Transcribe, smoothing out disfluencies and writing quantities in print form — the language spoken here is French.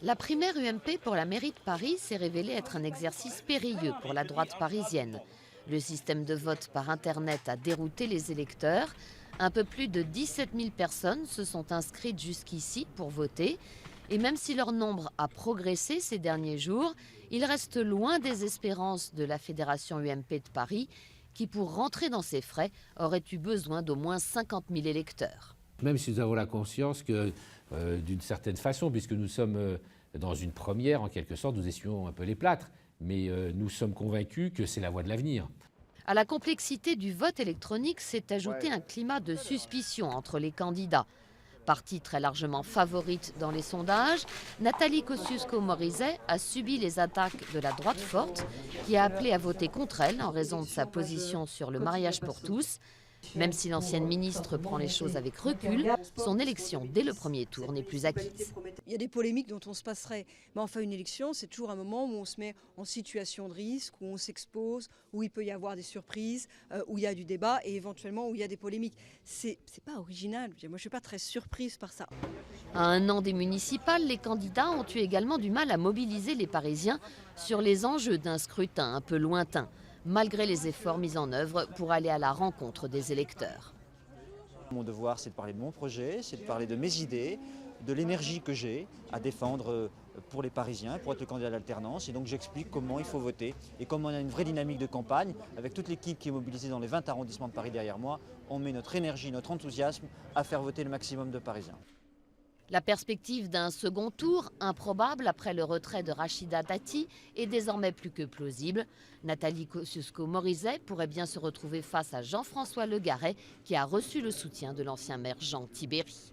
La primaire UMP pour la mairie de Paris s'est révélée être un exercice périlleux pour la droite parisienne. Le système de vote par Internet a dérouté les électeurs. Un peu plus de 17 000 personnes se sont inscrites jusqu'ici pour voter. Et même si leur nombre a progressé ces derniers jours, il reste loin des espérances de la Fédération UMP de Paris, qui pour rentrer dans ses frais aurait eu besoin d'au moins 50 000 électeurs. Même si nous avons la conscience que, d'une certaine façon, puisque nous sommes dans une première, en quelque sorte, nous essuyons un peu les plâtres, mais nous sommes convaincus que c'est la voie de l'avenir. À la complexité du vote électronique s'est ajouté un climat de suspicion entre les candidats. Partie très largement favorite dans les sondages, Nathalie Kosciusko-Morizet a subi les attaques de la droite forte qui a appelé à voter contre elle en raison de sa position sur le mariage pour tous. Même si l'ancienne ministre prend les choses avec recul, son élection dès le premier tour n'est plus acquise. Il y a des polémiques dont on se passerait. Mais enfin, une élection, c'est toujours un moment où on se met en situation de risque, où on s'expose, où il peut y avoir des surprises, où il y a du débat et éventuellement où il y a des polémiques. C'est pas original. Moi, je ne suis pas très surprise par ça. À un an des municipales, les candidats ont eu également du mal à mobiliser les Parisiens sur les enjeux d'un scrutin un peu lointain, malgré les efforts mis en œuvre pour aller à la rencontre des électeurs. Mon devoir, c'est de parler de mon projet, c'est de parler de mes idées, de l'énergie que j'ai à défendre pour les Parisiens, pour être le candidat à l'alternance. Et donc j'explique comment il faut voter et comment on a une vraie dynamique de campagne. Avec toute l'équipe qui est mobilisée dans les 20 arrondissements de Paris derrière moi, on met notre énergie, notre enthousiasme à faire voter le maximum de Parisiens. La perspective d'un second tour, improbable après le retrait de Rachida Dati, est désormais plus que plausible. Nathalie Kosciusko-Morizet pourrait bien se retrouver face à Jean-François Le Garret, qui a reçu le soutien de l'ancien maire Jean Tibéri.